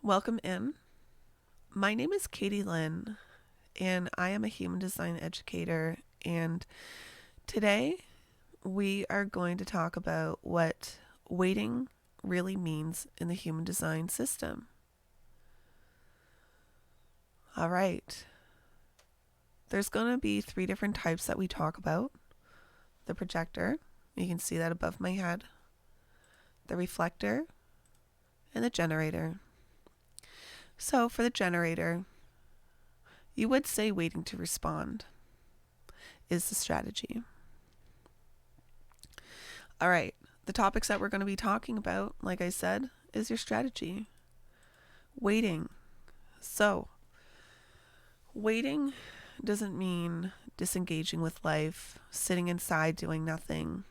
Welcome in. My name is Katie Lynn, and I am a human design educator. And today we are going to talk about what waiting really means in the human design system. All right. There's going to be 3 different types that we talk about: the projector, you can see that above my head, the reflector, and the generator. So for the generator, you would say waiting to respond is the strategy. All right, the topics that we're going to be talking about, like I said, is your strategy. Waiting. So, waiting doesn't mean disengaging with life, sitting inside doing nothing.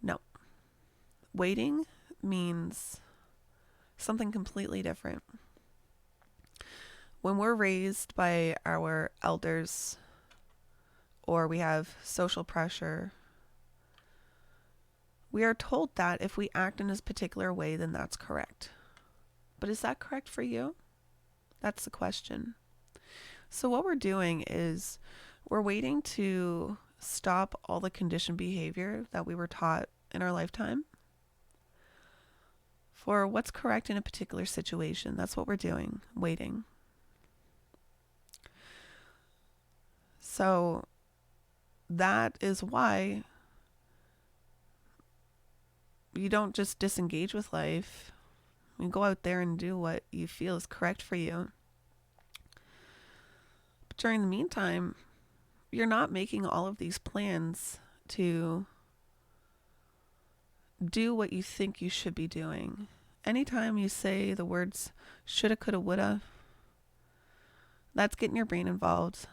No. Waiting means something completely different. When we're raised by our elders, or we have social pressure, we are told that if we act in this particular way, then that's correct. But is that correct for you? That's the question. So what we're doing is we're waiting to stop all the conditioned behavior that we were taught in our lifetime for what's correct in a particular situation. That's what we're doing, waiting. So that is why you don't just disengage with life. You go out there and do what you feel is correct for you. But during the meantime, you're not making all of these plans to do what you think you should be doing. Anytime you say the words shoulda, coulda, woulda, that's getting your brain involved.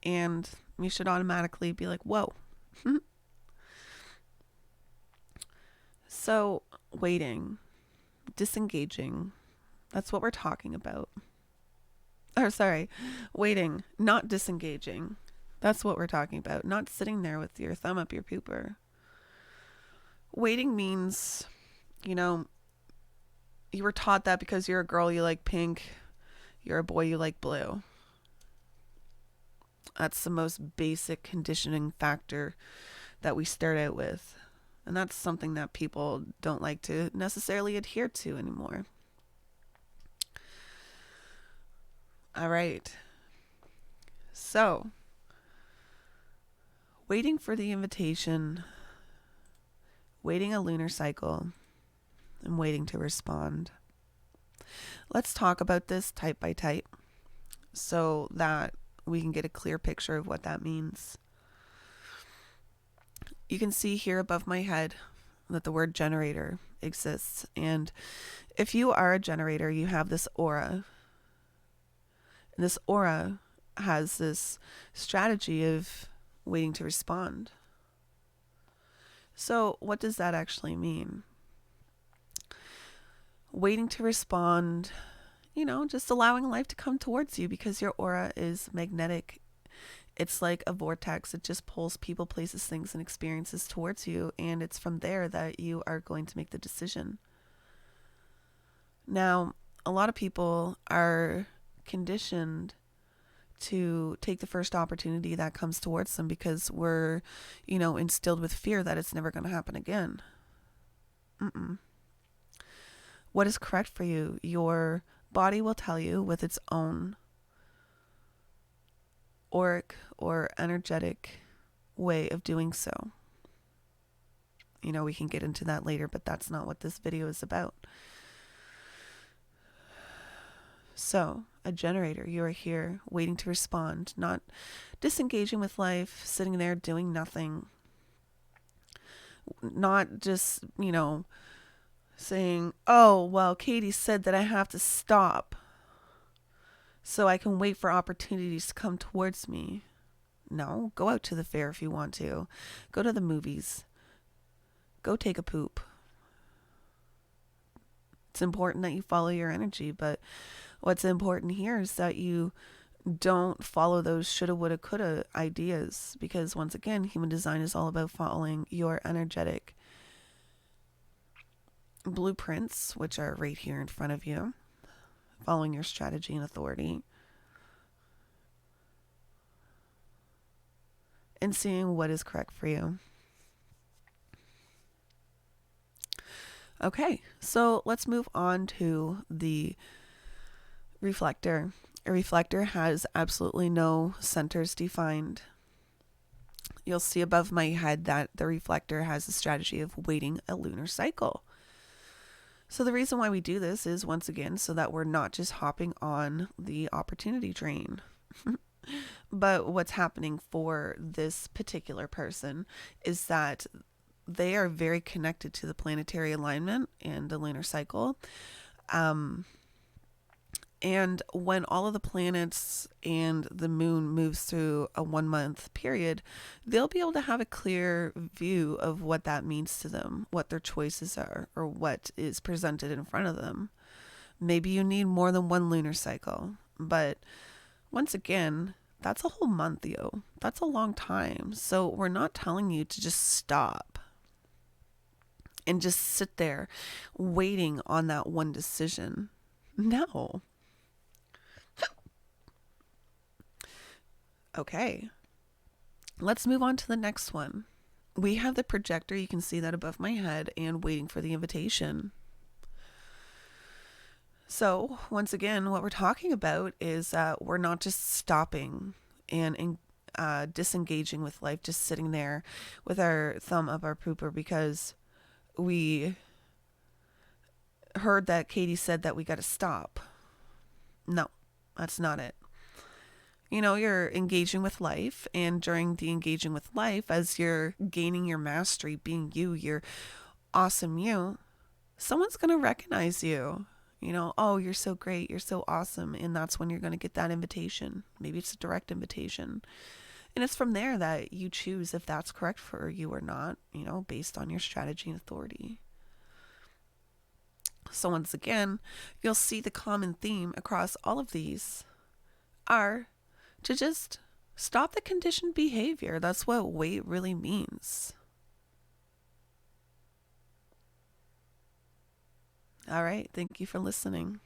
And you should automatically be like, whoa. So, waiting, disengaging, that's what we're talking about. Waiting, not disengaging. That's what we're talking about. Not sitting there with your thumb up your pooper. Waiting means, you were taught that because you're a girl, you like pink, you're a boy, you like blue. That's the most basic conditioning factor that we start out with. And that's something that people don't like to necessarily adhere to anymore. All right. So, waiting for the invitation, waiting a lunar cycle, and waiting to respond. Let's talk about this type by type so that we can get a clear picture of what that means. You can see here above my head that the word generator exists. And if you are a generator, you have this aura. And this aura has this strategy of waiting to respond. So what does that actually mean? Waiting to respond, just allowing life to come towards you because your aura is magnetic. It's like a vortex. It just pulls people, places, things, and experiences towards you. And it's from there that you are going to make the decision. Now, a lot of people are conditioned to take the first opportunity that comes towards them because we're, instilled with fear that it's never going to happen again. What is correct for you? Your body will tell you with its own auric or energetic way of doing so. We can get into that later, but that's not what this video is about. So, a generator, you are here waiting to respond, not disengaging with life, sitting there doing nothing. Not just, saying, oh, well, Katie said that I have to stop so I can wait for opportunities to come towards me. No, go out to the fair if you want to. Go to the movies. Go take a poop. It's important that you follow your energy, but what's important here is that you don't follow those shoulda, woulda, coulda ideas, because once again, human design is all about following your energetic blueprints, which are right here in front of you, following your strategy and authority, and seeing what is correct for you. Okay, so let's move on to the reflector. A reflector has absolutely no centers defined. You'll see above my head that the reflector has a strategy of waiting a lunar cycle. So the reason why we do this is, once again, so that we're not just hopping on the opportunity train. But what's happening for this particular person is that they are very connected to the planetary alignment and the lunar cycle. And when all of the planets and the moon moves through a 1 month period, they'll be able to have a clear view of what that means to them, what their choices are, or what is presented in front of them. Maybe you need more than one lunar cycle, but once again, that's a whole month, yo. That's a long time. So we're not telling you to just stop and just sit there waiting on that one decision. No. Okay, let's move on to the next one. We have the projector. You can see that above my head, and waiting for the invitation. So once again, what we're talking about is we're not just stopping and disengaging with life, just sitting there with our thumb up our pooper because we heard that Katie said that we got to stop. No, that's not it. You know, you're engaging with life, and during the engaging with life, as you're gaining your mastery, being you, you're awesome you, someone's going to recognize you. You know, oh, you're so great, you're so awesome. And that's when you're going to get that invitation. Maybe it's a direct invitation. And it's from there that you choose if that's correct for you or not, you know, based on your strategy and authority. So once again, you'll see the common theme across all of these are to just stop the conditioned behavior. That's what wait really means. All right. Thank you for listening.